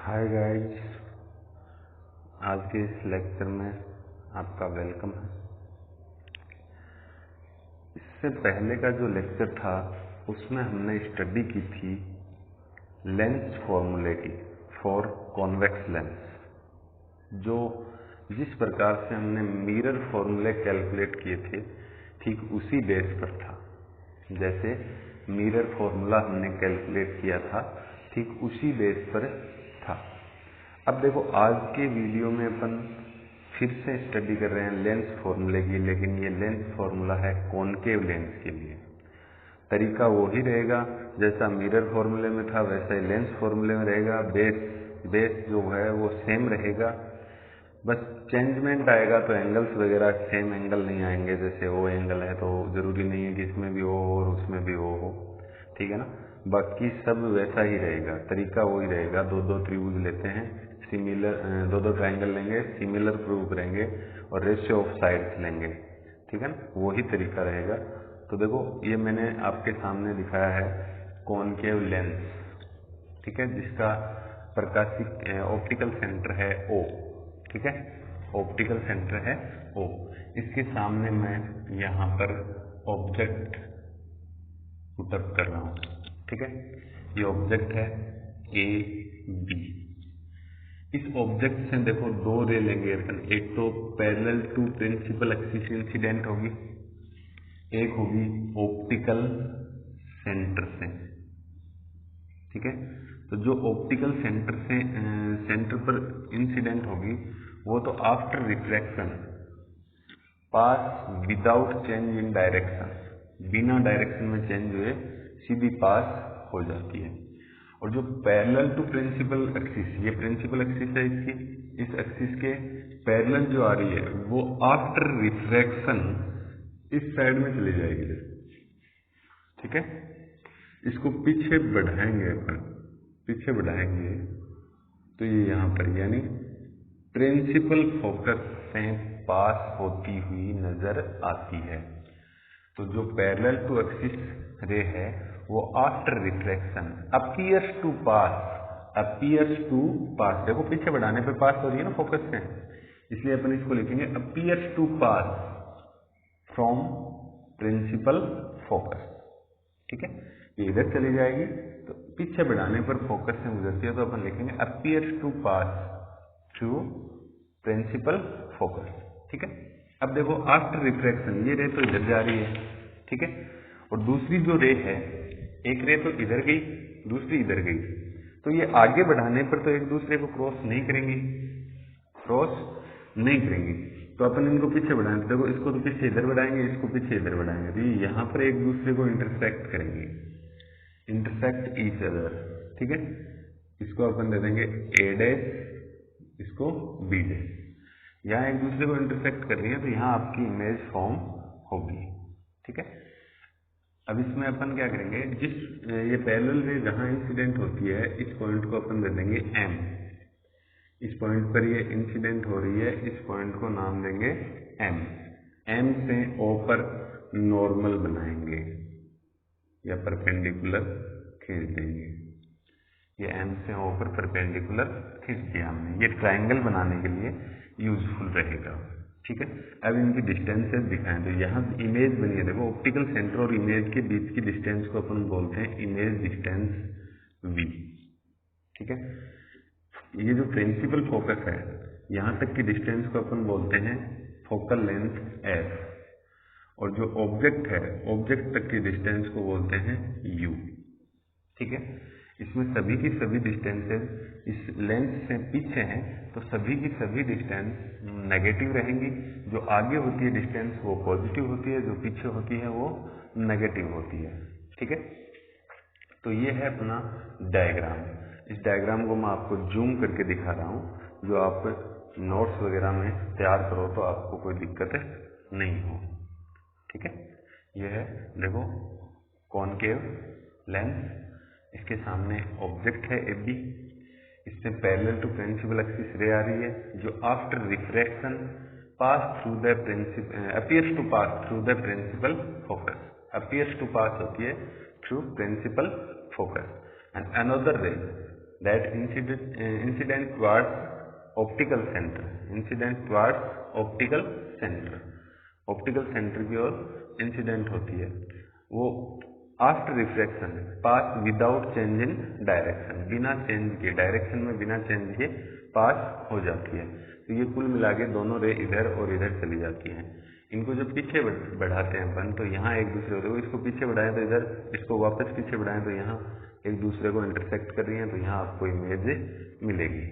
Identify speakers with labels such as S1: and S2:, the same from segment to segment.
S1: Hi guys, आज के इस लेक्चर में आपका वेलकम है। इससे पहले का जो लेक्चर था उसमें हमने स्टडी की थी लेंस फॉर्मूले की फॉर कॉन्वेक्स लेंस, जो जिस प्रकार से हमने मिरर फॉर्मूले कैलकुलेट किए थे ठीक उसी बेस पर था। जैसे मिरर फॉर्मूला हमने कैलकुलेट किया था ठीक उसी बेस पर था। अब देखो, आज के वीडियो में अपन फिर से स्टडी कर रहे हैं लेंस फॉर्मूले की, लेकिन ये लेंस फॉर्मूला है कॉनकेव लेंस के लिए। तरीका वो ही रहेगा जैसा मिरर फॉर्मूले में था, वैसा ही लेंस फॉर्मूले में रहेगा। बेस जो है वो सेम रहेगा, बस चेंजमेंट आएगा तो एंगल्स वगैरह सेम एंगल नहीं आएंगे। जैसे वो एंगल है तो जरूरी नहीं है कि इसमें भी वो हो और उसमें भी वो हो, ठीक है ना। बाकी सब वैसा ही रहेगा, तरीका वही रहेगा। दो त्रिभुज लेते हैं, सिमिलर दो ट्रायंगल लेंगे, सिमिलर प्रूव करेंगे और रेशियो ऑफ साइड्स लेंगे, ठीक है ना। वही तरीका रहेगा। तो देखो, ये मैंने आपके सामने दिखाया है कॉनकेव लेंस, ठीक है, जिसका प्रकाशिक ऑप्टिकल सेंटर है O, ठीक है, ऑप्टिकल सेंटर है O। इसके सामने मैं यहाँ पर ऑब्जेक्ट पुटअप कर रहा हूँ, ठीक है। ये ऑब्जेक्ट है AB। इस ऑब्जेक्ट से देखो दो रे लेंगे अपन। एक तो parallel to principal axis incident होगी, एक होगी ऑप्टिकल सेंटर से, ठीक है। तो जो ऑप्टिकल सेंटर पर इंसिडेंट होगी वो तो after refraction pass without change in direction, बिना डायरेक्शन में चेंज हुए सीधी पास हो जाती है। और जो पैरेलल टू प्रिंसिपल एक्सिस, ये प्रिंसिपल एक्सिस है इसकी, इस एक्सिस के पैरेलल जो आ रही है वो आफ्टर रिफ्रैक्शन इस साइड में चली जाएगी, ठीक है। इसको पीछे बढ़ाएंगे अपन, पीछे बढ़ाएंगे तो ये यहाँ पर यानी प्रिंसिपल फोकस से पास होती हुई नजर आती है। तो जो पैरेलल टू एक्सिस रे है वो आफ्टर रिफ्रैक्शन अपीयर्स टू पास, देखो पीछे बढ़ाने पे पास हो रही है ना फोकस से, इसलिए अपन इसको लिखेंगे appears to pass from principal focus, ठीक है। ये इधर चली जाएगी तो पीछे बढ़ाने पर फोकस से गुजरती है, तो अपन लिखेंगे appears to pass through principal focus, ठीक है। अब देखो आफ्टर रिफ्रैक्शन ये रे तो इधर जा रही है, ठीक है, और दूसरी जो रे है, एक रे तो इधर गई, दूसरी इधर गई, तो ये आगे बढ़ाने पर तो एक दूसरे को क्रॉस नहीं करेंगी, तो अपन इनको पीछे बढ़ाएंगे। देखो, इसको तो पीछे इधर बढ़ाएंगे, इसको पीछे इधर बढ़ाएंगे, तो ये यहाँ पर एक दूसरे को इंटरसेक्ट करेंगे, इंटरसेक्ट ईच अदर, ठीक है। इसको अपन दे देंगे A', इसको B'। यहाँ एक दूसरे को इंटरसेक्ट कर रही है तो यहाँ आपकी इमेज फॉर्म होगी, ठीक है। अब इसमें अपन क्या करेंगे, जिस ये पैरेलल रे जहाँ इंसिडेंट होती है इस पॉइंट को अपन दे देंगे M। इस पॉइंट पर ये इंसिडेंट हो रही है, इस पॉइंट को नाम देंगे M से O पर नॉर्मल बनाएंगे या परपेंडिकुलर खींच देंगे। ये M से O पर परपेंडिकुलर खींच दिया हमने, ये ट्रायंगल बनाने के लिए यूजफुल रहेगा, ठीक है। अब इनकी डिस्टेंसेस दिखाएं तो यहाँ इमेज बनी है, देखो ऑप्टिकल सेंटर और इमेज के बीच की डिस्टेंस को अपन बोलते हैं इमेज डिस्टेंस V, ठीक है। ये जो प्रिंसिपल फोकस है यहाँ तक की डिस्टेंस को अपन बोलते हैं फोकल लेंथ F, और जो ऑब्जेक्ट है ऑब्जेक्ट तक की डिस्टेंस को बोलते हैं U, ठीक है। इसमें सभी की सभी डिस्टेंसेस इस लेंस से पीछे हैं, तो सभी की सभी डिस्टेंस नेगेटिव रहेंगी। जो आगे होती है डिस्टेंस वो पॉजिटिव होती है, जो पीछे होती है वो नेगेटिव होती है, ठीक है। तो ये है अपना डायग्राम। इस डायग्राम को मैं आपको जूम करके दिखा रहा हूँ, जो आप नोट्स वगैरह में तैयार करो तो आपको कोई दिक्कत नहीं हो, ठीक है। यह है, देखो कॉनकेव लेंस, इसके सामने ऑब्जेक्ट है AB, इससे पैरेलल टू प्रिंसिपल एक्सिस रे आ रही है जो after refraction pass through the appears to pass through the principal focus, appears to pass होती है through principal focus, and another ray that incident towards optical centre, incident towards optical centre, optical centre की ओर incident होती है, वो after refraction pass without change in direction, बिना change के direction में बिना चेंज के पास हो जाती है। तो ये कुल मिला के दोनों रे इधर और इधर चली जाती हैं। इनको जब पीछे बढ़ाते हैं अपन, तो यहाँ एक दूसरे को, इसको पीछे बढ़ाएं तो इधर, इसको वापस पीछे बढ़ाएं तो यहाँ एक दूसरे को इंटरसेक्ट कर रही हैं, तो यहाँ आपको इमेज मिलेगी।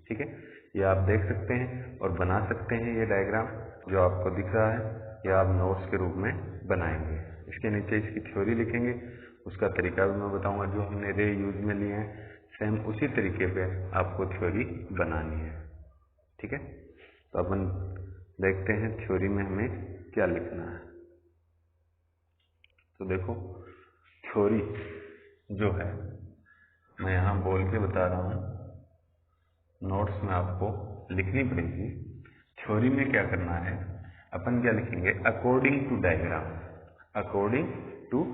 S1: ठीक है, ये आप देख सकते हैं और बना सकते हैं। ये डायग्राम जो आपको दिख रहा है, ये आप नोट्स के रूप में बनाएंगे। इसके नीचे इसकी थ्योरी लिखेंगे, उसका तरीका भी मैं बताऊंगा। जो हमने रे यूज में लिए हैं, सेम उसी तरीके पे आपको थ्योरी बनानी है। ठीक है, तो अपन देखते हैं थ्योरी में हमें क्या लिखना है। तो देखो, थ्योरी जो है मैं यहाँ बोल के बता रहा हूँ, नोट्स में आपको लिखनी पड़ेगी। थ्योरी में क्या करना है, अपन क्या लिखेंगे, according to diagram, according to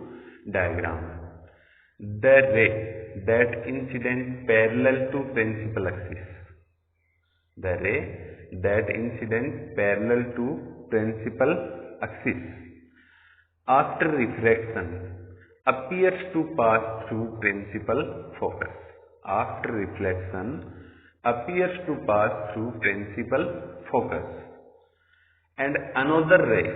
S1: diagram the ray that incident parallel to principal axis, the ray that incident parallel to principal axis after refraction appears to pass through principal focus, after reflection appears to pass through principal focus, and another ray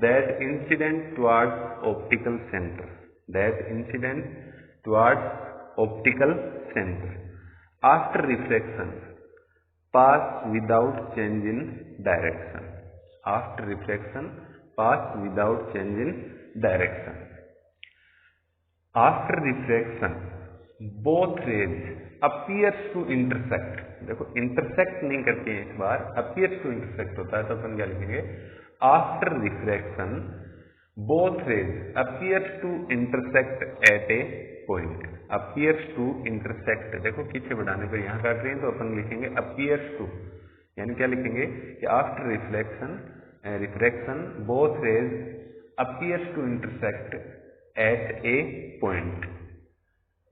S1: that incident towards optical center, that incident towards optical center after reflection pass without change in direction, after reflection pass without change in direction, after refraction both rays appears to intersect, देखो intersect नहीं करते हैं इस बार, appears to intersect होता है, तो अपन क्या लिखेंगे, after refraction both rays appears to intersect at a point, appears to intersect, देखो पीछे बढ़ाने पर यहाँ काट रहे हैं, तो अपन लिखेंगे appears to, यानी क्या लिखेंगे कि after refraction both rays appears to intersect at a point,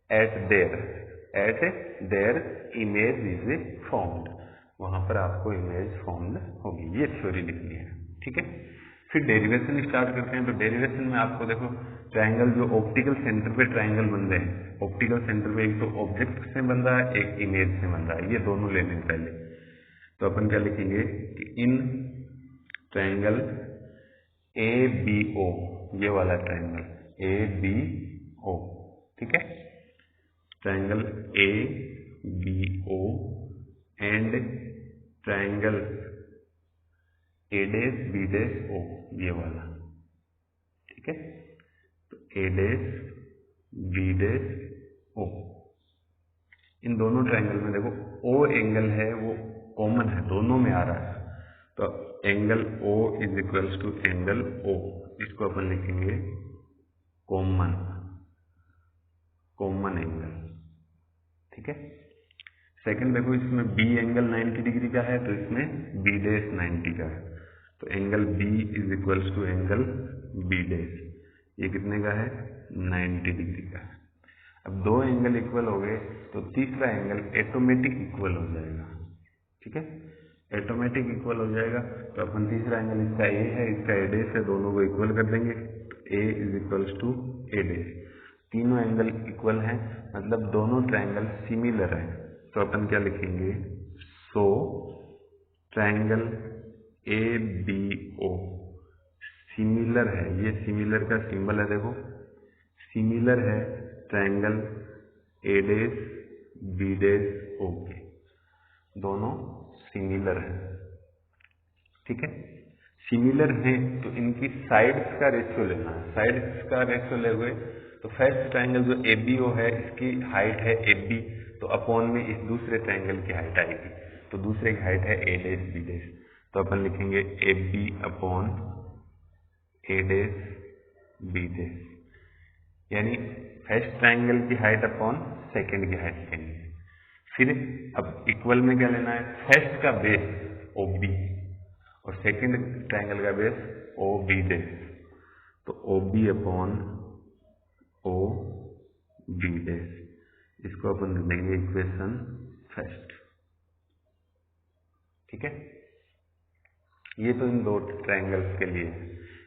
S1: at their image is formed, वहां पर आपको इमेज फॉर्म्ड होगी। ये थ्योरी लिखनी है। ठीक है, फिर डेरिवेशन स्टार्ट करते हैं। तो डेरिवेशन में आपको देखो, ट्रायंगल जो ऑप्टिकल सेंटर पे ट्रायंगल बन रहे हैं, ऑप्टिकल सेंटर पे एक तो ऑब्जेक्ट से बन रहा है, एक इमेज से बन रहा है, ये दोनों लेने पहले। तो अपन क्या लिखेंगे कि इन ट्रायंगल ABO, ये वाला ट्रायंगल ABO, ठीक है, triangle ABO and triangle A'B'O, ये वाला, ठीक है। तो A'B'O, इन दोनों ट्रायंगल में देखो O एंगल है वो कॉमन है, दोनों में आ रहा है। तो angle O is equals to angle O, इसको अपन लिखेंगे कॉमन एंगल, ठीक है। सेकंड देखो, इसमें B एंगल 90 डिग्री का है, तो इसमें B' 90 का है, तो angle B is equals to angle B', ये कितने का है, 90 डिग्री का है। अब दो एंगल इक्वल हो गए, तो तीसरा एंगल ऑटोमेटिक इक्वल हो जाएगा, ठीक है, ऑटोमेटिक इक्वल हो जाएगा। तो अपन तीसरा एंगल इसका A है, इसका A' है, दोनों को इक्वल कर देंगे, A is equals to A'। तीनों एंगल इक्वल हैं, मतलब दोनों ट्रायंगल सिमिलर हैं, तो अपन क्या लिखेंगे, सो ट्रायंगल ABO सिमिलर है, ये सिमिलर का सिंबल है, देखो सिमिलर है ट्रायंगल A'B'O के, दोनों सिमिलर है, ठीक है। सिमिलर हैं तो इनकी साइड्स का रेशियो लेना है, साइड्स का रेशियो ले हुए, तो फर्स्ट ट्रायंगल जो ABO है, इसकी हाइट है AB, तो अपॉन में इस दूसरे ट्रायंगल की हाइट आएगी, तो दूसरे की हाइट है A'B', तो अपन लिखेंगे AB अपॉन A'B', यानी फर्स्ट ट्रायंगल की हाइट अपॉन सेकंड की हाइट लेंगे। फिर अब इक्वल में क्या लेना है, फर्स्ट का बेस OB और सेकंड ट्रायंगल का बेस OB', तो OB अपॉन OB', इसको अपन दे देंगे इक्वेशन फर्स्ट। ठीक है, ये तो इन दो ट्रायंगल्स के लिए।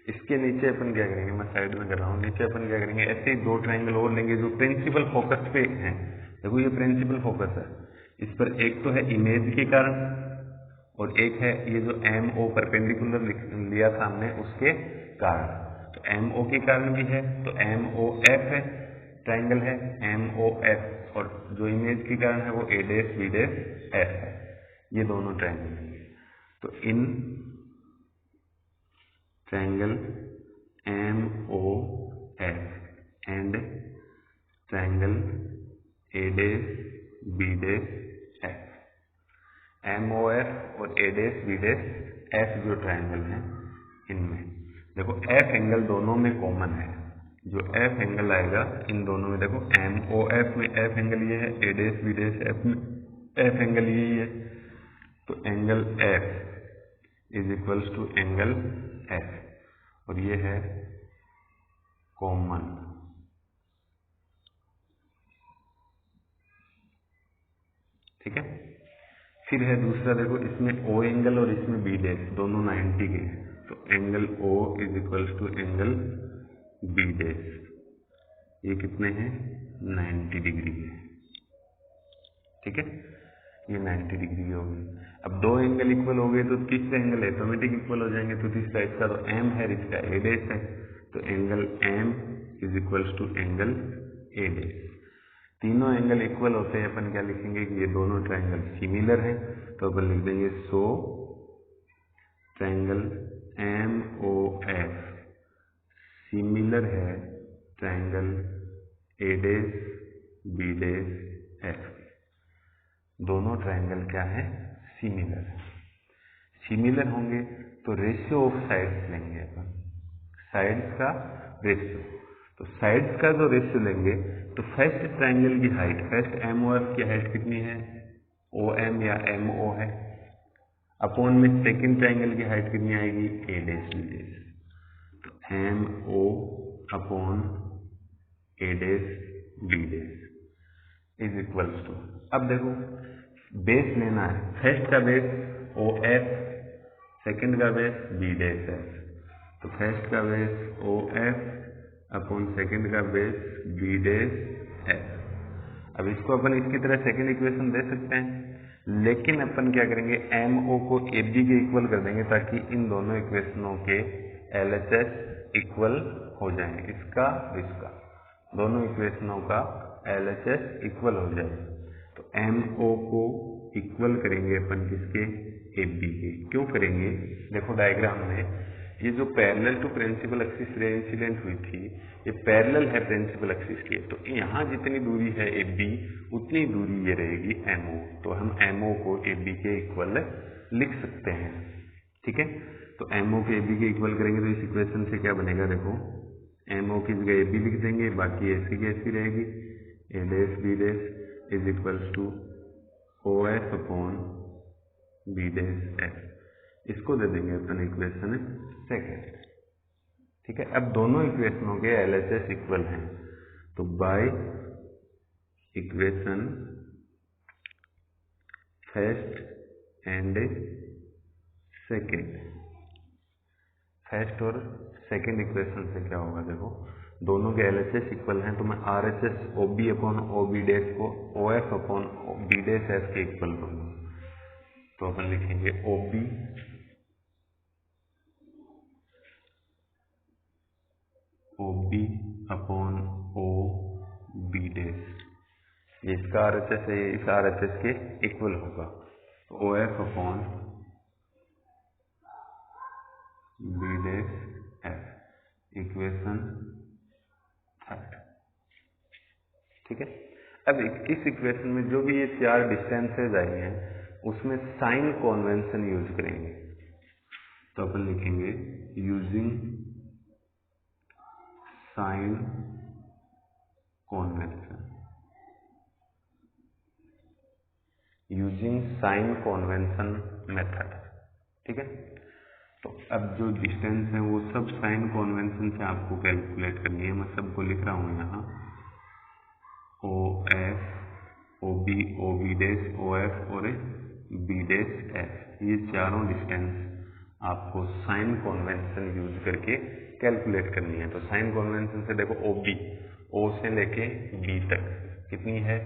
S1: इसके नीचे अपन क्या करेंगे, मैं साइड में कर रहा हूँ, नीचे अपन क्या करेंगे, ऐसे ही दो ट्रायंगल और लेंगे जो प्रिंसिपल फोकस पे हैं। देखो ये प्रिंसिपल फोकस है, इस पर एक तो है इमेज के कारण और एक है ये जो एम ओ परपेंडिकुलर लिया था हमने उसके कारण। तो एम ओ के कारण भी है तो एम ओ एफ है, ट्रायंगल है एम ओ एफ, और जो इमेज के कारण है वो A dash B dash F है। ये दोनों ट्रायंगल है। तो इन triangle M O F and triangle A dash B dash F, M O F और A dash B dash F जो ट्रायंगल है इनमें देखो एफ एंगल दोनों में कॉमन है। जो एफ एंगल आएगा इन दोनों में, देखो एम ओ एफ में एफ एंगल ये है, A dash B dash F में एफ एंगल यही है। तो angle F is equals to angle F और ये है कॉमन। ठीक है, फिर है दूसरा, देखो इसमें ओ एंगल और इसमें बी डैश दोनों 90 के हैं। तो angle O is equals to angle B dash, ये कितने हैं 90 डिग्री के। ठीक है, ये 90 डिग्री हो गई। अब दो एंगल इक्वल हो गए तो तीसरे एंगल ऑटोमेटिक इक्वल हो जाएंगे। तो तीसरा इसका तो एम है, इसका ए डैश है, तो angle M is equals to angle A dash. तीनों एंगल इक्वल होते हैं, अपन क्या लिखेंगे कि ये दोनों ट्रायंगल सिमिलर हैं। तो अपन लिख देंगे so triangle M O F similar है triangle A dash B dash F. दोनों ट्रायंगल क्या है, सिमिलर है। सिमिलर होंगे तो रेशियो ऑफ साइड्स लेंगे अपन, साइड्स का रेशियो। तो साइड्स का जो रेशियो लेंगे तो फर्स्ट ट्रायंगल की height, first M O F की हाइट कितनी है, ओ एम या एम ओ है, अपॉन में सेकंड ट्रायंगल की हाइट कितनी आएगी, ए डैश बी डैश। तो M O upon A dash B dash is equals to, अब देखो बेस लेना है, फर्स्ट का बेस ओ एफ, सेकंड का बेस बी डैश एफ। तो फर्स्ट का base O F upon second का बेस बी डैश एफ। अब इसको अपन इसकी तरह सेकंड इक्वेशन दे सकते हैं, लेकिन अपन क्या करेंगे एम ओ को ए बी के इक्वल कर देंगे ताकि इन दोनों इक्वेशनों के एल एच एस इक्वल हो जाए, इसका और इसका, दोनों इक्वेशनों का एल एच एस इक्वल हो जाए। तो एम ओ को इक्वल करेंगे अपन किसके, ए बी के। क्यों करेंगे, देखो डायग्राम में ये जो parallel to principal axis ray incident हुई थी, ये पैरेलल है प्रिंसिपल एक्सिस के। तो यहाँ जितनी दूरी है ए बी उतनी दूरी ये रहेगी एम ओ। तो हम एम ओ को ए बी के इक्वल लिख सकते हैं। ठीक है, तो एम ओ के ए बी के इक्वल करेंगे तो इस इक्वेशन से क्या बनेगा, देखो एम ओ की जगह ए बी लिख देंगे, बाकी ऐसी की ऐसी रहेगी, A dash B dash is equals to O F upon B dash F. इसको दे देंगे अपन इक्वेशन सेकेंड। ठीक है, अब दोनों इक्वेशनों के एल एच एस इक्वल हैं, तो by equation first and second, first और सेकेंड इक्वेशन से क्या होगा, देखो दोनों के एल एच एस इक्वल हैं, तो मैं R H S O B upon O B dash को O F upon B dash F के इक्वल करूंगा। तो अपन लिखेंगे O B O B upon O B dash, ये इसका आर एच एस है, ये इस आर एच एस के इक्वल होगा। तो O F upon B dash F, equation third. ठीक है, अब इस इक्वेशन में जो भी ये चार डिस्टेंसेज आई हैं उसमें साइन कॉन्वेंशन यूज करेंगे। तो अपन लिखेंगे using sign convention, using sign convention method. ठीक है, तो अब जो डिस्टेंस है वो सब साइन कॉन्वेंशन से आपको कैलकुलेट करनी है। मैं सबको लिख रहा हूं यहाँ, O F O B dash O F और बी डैश एफ, ये चारों डिस्टेंस आपको साइन कन्वेंशन यूज करके कैलकुलेट करनी है। तो साइन कन्वेंशन से देखो ओ बी, ओ से लेके बी तक कितनी है,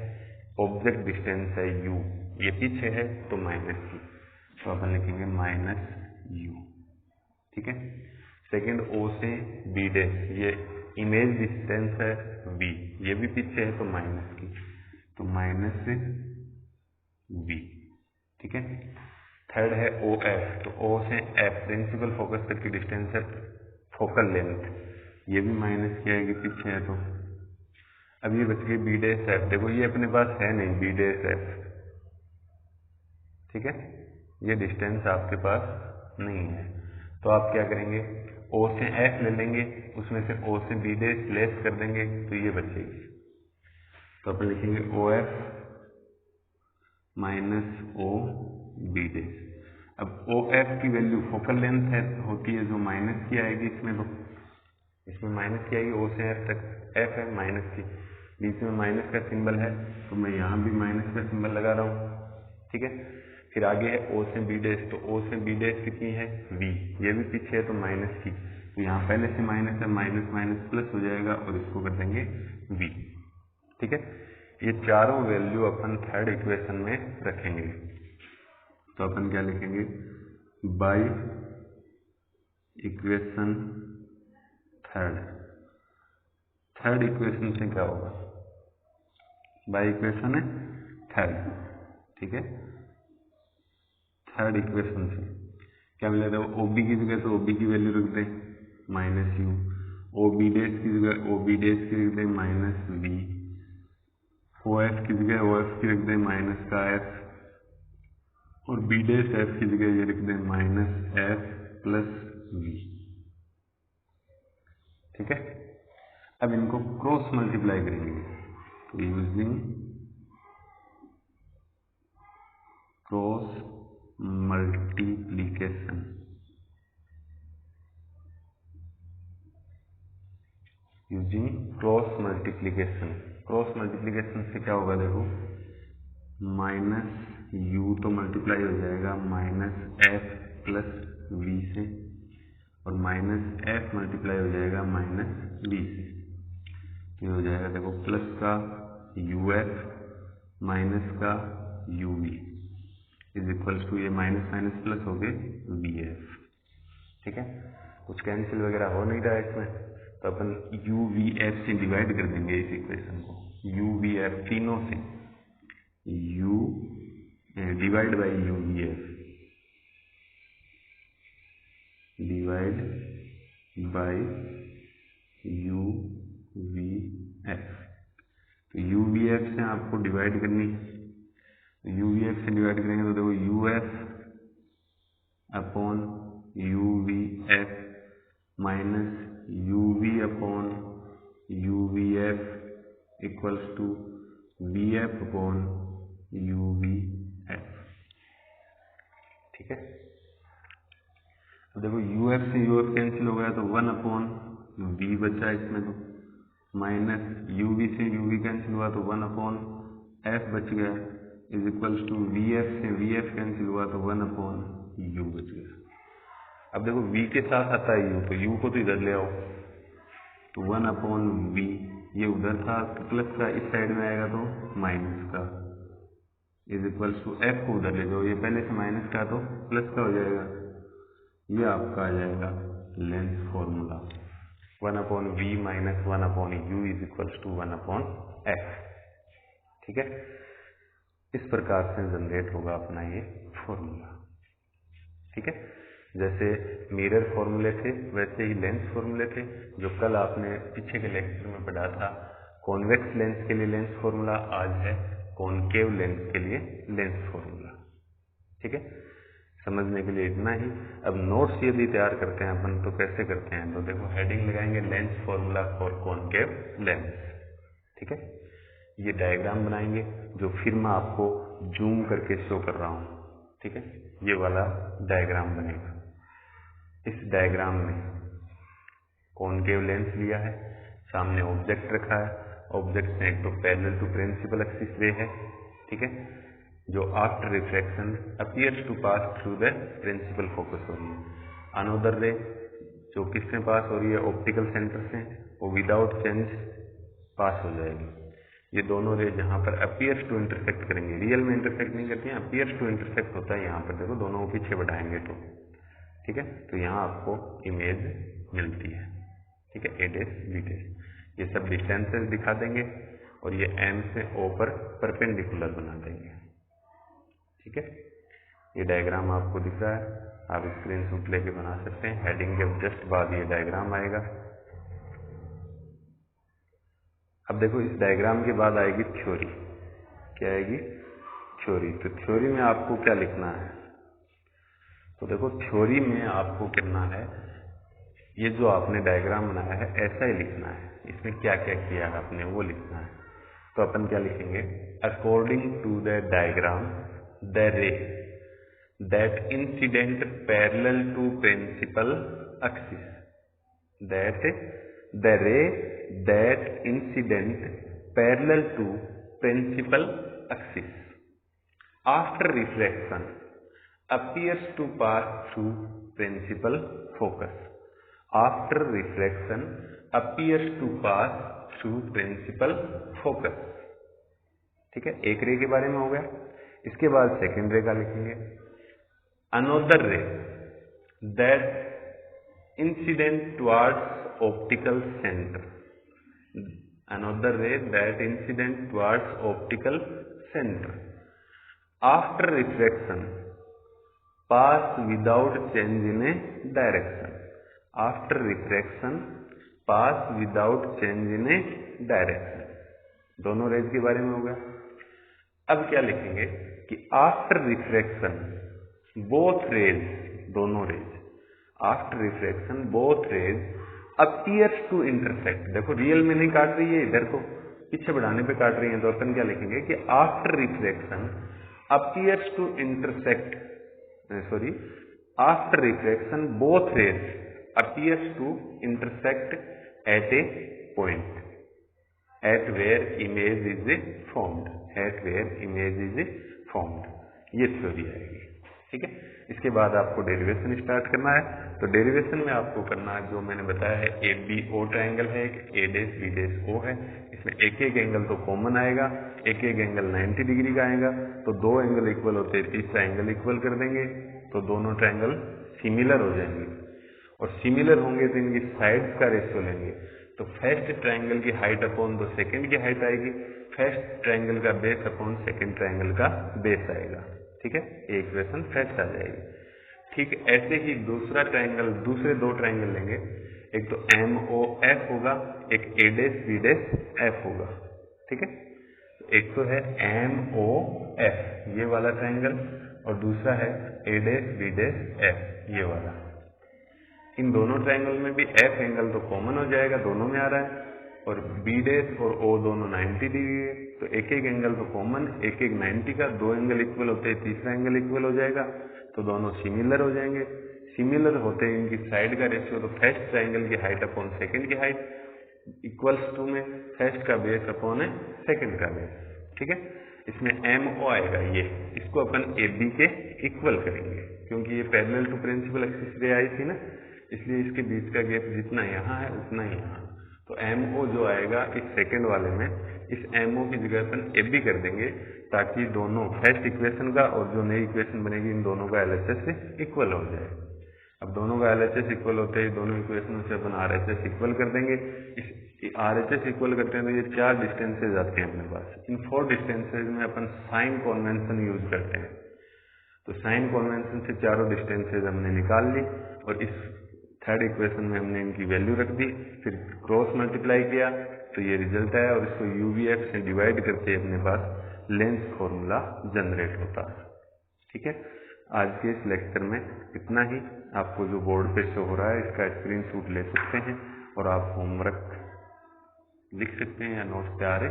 S1: ऑब्जेक्ट डिस्टेंस है यू, ये पीछे है तो माइनस की, तो अपन लिखेंगे माइनस यू। ठीक है। सेकेंड ओ से बी डैश, ये इमेज डिस्टेंस है वी, ये भी पीछे है तो माइनस की, तो माइनस वी। ठीक है। थर्ड है ओ एफ, तो ओ से एफ प्रिंसिपल फोकस तक की डिस्टेंस है फोकल लेंथ, ये भी माइनस की आएगी, पीछे है तो। अब ये बच गई बी डैश एफ, देखो ये अपने पास है नहीं बी डैश एफ, ठीक है, ये डिस्टेंस आपके पास नहीं है, तो आप क्या करेंगे, ओ से एफ ले लेंगे, उसमें से ओ से बी डैश लेस कर देंगे तो ये बचेगी, तो अपन लिखेंगे O F minus O B dash. अब ओ एफ की वैल्यू फोकल लेंथ है होती है जो माइनस की आएगी, इसमें तो इसमें माइनस की आएगी, ओ से एफ तक एफ है माइनस की, बीच में माइनस का सिंबल है तो मैं यहाँ भी माइनस का सिंबल लगा रहा हूँ। ठीक है। फिर आगे है ओ से बी डैश, तो ओ से बी डैश कितनी है वी, ये भी पीछे है तो माइनस की, तो यहाँ पहले से माइनस है, माइनस माइनस प्लस हो जाएगा और इसको कर देंगे वी। ठीक है। ये चारों वैल्यू अपन थर्ड इक्वेशन में रखेंगे, तो अपन क्या लिखेंगे, बाई इक्वेशन थर्ड इक्वेशन से क्या होगा, बाई इक्वेशन है थर्ड। ठीक है। थर्ड इक्वेशन से क्या मिलेगा, ओ बी की जगह तो ओ बी की वैल्यू रख दें minus u, O B dash की जगह ओ बी डैश की रख दें माइनस वी, ओ एफ की जगह ओ एफ की रख दें माइनस का एफ, और बी डैश एफ की जगह ये रख दें माइनस एफ प्लस वी। ठीक है। अब इनको क्रॉस मल्टीप्लाई करेंगे, तो using cross multiplication, using cross multiplication, cross multiplication से क्या होगा, देखो माइनस यू तो मल्टीप्लाई हो जाएगा माइनस एफ प्लस वी से, और माइनस एफ मल्टीप्लाई हो जाएगा माइनस बी से, ये हो जाएगा देखो प्लस का यू एफ माइनस का u v is equals to, ये माइनस माइनस प्लस हो गए वी एफ। ठीक है। कुछ कैंसिल वगैरह हो नहीं रहा है इसमें, तो अपन यू वी एफ से डिवाइड कर देंगे इस इक्वेशन को, यू वी एफ तीनों से, u divide by u v f, divide by u v f, तो यू वी एफ से आपको डिवाइड करनी है, तो यू वी एफ से डिवाइड करेंगे तो देखो u f upon u v f minus u v upon u v f equals to v f upon u v f. ठीक है। तो देखो यू एफ से यू एफ कैंसिल हो गया तो 1 अपॉन वी बचा इसमें, तो माइनस यू वी से यू वी कैंसिल हुआ तो 1 अपॉन एफ बच गया, is equals to v f से वी एफ कैंसिल हुआ तो 1 अपॉन यू बच गया। अब देखो v के साथ आता है u, तो u को तो इधर ले आओ, तो 1 अपॉन वी, ये उधर था तो प्लस का, इस साइड में आएगा तो माइनस का, इज इक्वल्स टू एफ को उधर ले जाओ, ये पहले से माइनस का तो प्लस का हो जाएगा, ये आपका आ जाएगा lens formula, 1 upon v minus 1 upon u is equals to 1 upon f. ठीक है। इस प्रकार से जनरेट होगा अपना ये फॉर्मूला। ठीक है। जैसे मिरर फॉर्मूले थे वैसे ही लेंस फॉर्मूले थे, जो कल आपने पीछे के लेक्चर में पढ़ा था। कॉन्वेक्स लेंस के लिए लेंस फॉर्मूला, आज है कॉनकेव लेंस के लिए लेंस फॉर्मूला। ठीक है। समझने के लिए इतना ही। अब नोट्स यदि तैयार करते हैं अपन तो कैसे करते हैं, तो देखो हेडिंग लगाएंगे lens formula for concave lens. ठीक है। ये डायग्राम बनाएंगे जो फिर मैं आपको जूम करके शो कर रहा हूँ। ठीक है। ये वाला डायग्राम बनेगा। इस डायग्राम में कॉनकेव लेंस लिया है, सामने ऑब्जेक्ट रखा है, ऑब्जेक्ट में एक तो पैरेलल टू प्रिंसिपल एक्सिस रे है, ठीक है, जो after refraction appears to pass through the principal focus हो रही है। अनदर रे जो किसमें पास हो रही है, ऑप्टिकल सेंटर से, वो विदाउट चेंज पास हो जाएगी। ये दोनों रे जहाँ पर अपीयर्स टू इंटरसेक्ट करेंगे, रियल में इंटरसेक्ट नहीं करती हैं, अपीयर्स टू इंटरसेक्ट होता है यहाँ पर, देखो दोनों को पीछे बढ़ाएंगे तो, ठीक है, तो यहाँ आपको इमेज मिलती है। ठीक है, ए डैश बी डैश ये सब डिस्टेंसेस दिखा देंगे और ये एम से ओ पर परपेंडिकुलर बना देंगे। ठीक है, ये डायग्राम आपको दिख रहा है, आप स्क्रीनशॉट लेके बना सकते हैं। हेडिंग के जस्ट बाद ये डायग्राम आएगा। अब देखो इस डायग्राम के बाद आएगी थ्योरी। क्या आएगी? थ्योरी। तो थ्योरी में आपको क्या लिखना है? तो देखो थ्योरी में आपको करना है, ये जो आपने डायग्राम बनाया है ऐसा ही लिखना है, इसमें क्या क्या किया है आपने वो लिखना है। तो अपन क्या लिखेंगे? According to the diagram the ray that incident parallel to principal axis, that the ray that incident parallel to principal axis after reflection appears to pass through principal focus. After reflection appears to pass through principal focus. ठीक है, एक रे के बारे में हो गया। इसके बाद सेकेंड रे का लिखेंगे। Another ray that incident towards optical center. Another ray that incident towards optical center. After reflection pass without change in a direction. After refraction pass without change in a direction. दोनों rays के बारे में हो गया। अब क्या लिखेंगे कि आफ्टर रिफ्रैक्शन बोथ रेज, दोनों rays, after refraction both rays appears to intersect. देखो रियल में नहीं काट रही है, इधर को पीछे बढ़ाने पे काट रही है, तो अपन क्या लिखेंगे कि after refraction appears to intersect, sorry, after refraction both rays appears to intersect at a point at where image is formed, at where image is formed. ये थ्योरी आएगी। ठीक है, इसके बाद आपको डेरिवेशन स्टार्ट करना है। तो डेरिवेशन में आपको करना है जो मैंने बताया है, ए बी ओ ट्राइंगल है, ए डैश बी डैश ओ है, इसमें एक एक एंगल तो कॉमन आएगा, एक एक एंगल 90 डिग्री का आएगा, तो दो एंगल इक्वल होते हैं, तीसरा एंगल इक्वल कर देंगे तो दोनों ट्राइंगल सिमिलर हो जाएंगे, और सिमिलर होंगे तो इनकी साइड्स का रेशियो लेंगे। तो फर्स्ट ट्राइंगल की हाइट अपॉन दो सेकंड की हाइट आएगी, फर्स्ट ट्राइंगल का बेस अपॉन सेकंड ट्राइंगल का बेस आएगा। ठीक है, ये इक्वेशन फर्स्ट आ जाएगी। ठीक, ऐसे ही दूसरा ट्राइंगल, दूसरे दो ट्राइंगल लेंगे, एक तो एम ओ एफ होगा, एक ए डैश बी डैश एफ होगा। ठीक है, एक तो है एम ओ एफ ये वाला ट्राइंगल, और दूसरा है A dash B dash F ये वाला। इन दोनों ट्राइंगल में भी एफ एंगल तो कॉमन हो जाएगा, दोनों में आ रहा है, और बी डैश और ओ दोनों 90 डिग्री है, तो एक एक एंगल तो कॉमन, एक एक 90 का, दो एंगल इक्वल होते हैं, तीसरा एंगल इक्वल हो जाएगा, तो दोनों सिमिलर हो जाएंगे। सिमिलर होते हैं इनकी साइड का रेशियो, तो फर्स्ट ट्राइंगल की हाइट अपॉन सेकंड की हाइट इक्वल्स टू में फर्स्ट का बेस अपॉन सेकंड का बेस। ठीक है, इसमें एम ओ आएगा, ये इसको अपन ए बी के इक्वल करेंगे, क्योंकि ये पैरेलल टू प्रिंसिपल एक्सिस रे आई थी ना, इसलिए इसके बीच का गैप जितना यहाँ है उतना ही यहाँ। तो एम ओ जो आएगा इस सेकंड वाले में, इस एम ओ की जगह अपन ए बी कर देंगे, ताकि दोनों फर्स्ट इक्वेशन का और जो नई इक्वेशन बनेगी इन दोनों का एलएचएस से इक्वल हो जाए। अब दोनों का एलएचएस इक्वल होते हैं, दोनों इक्वेशनों से अपन आरएचएस इक्वल कर देंगे। इस आरएचएस इक्वल करते हैं तो ये 4 डिस्टेंसेज आते हैं अपने पास। इन 4 डिस्टेंसेज में अपन साइन कॉन्वेंशन यूज करते हैं, तो साइन कॉन्वेंशन से चारों डिस्टेंसेज हमने निकाल ली, और इस थर्ड इक्वेशन में हमने इनकी वैल्यू रख दी, फिर क्रॉस मल्टीप्लाई किया तो ये रिजल्ट आया, और इसको यूवीएफ से डिवाइड करके अपने पास लेंस फॉर्मूला जनरेट होता है। ठीक है, आज के इस लेक्चर में इतना ही। आपको जो बोर्ड पे शो हो रहा है इसका स्क्रीनशॉट ले सकते हैं, और आप होमवर्क लिख सकते हैं या नोट्स तैयार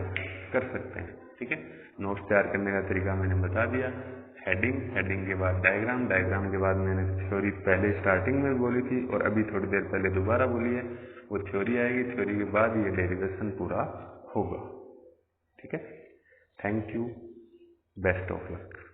S1: कर सकते हैं। ठीक है, नोट्स तैयार करने का तरीका मैंने बता दिया। हेडिंग के बाद डायग्राम, डायग्राम के बाद मैंने थ्योरी पहले स्टार्टिंग में बोली थी और अभी थोड़ी देर पहले दोबारा बोली है, वो थ्योरी आएगी, थ्योरी के बाद ये डेरिवेशन पूरा होगा। ठीक है, thank you. Best of luck.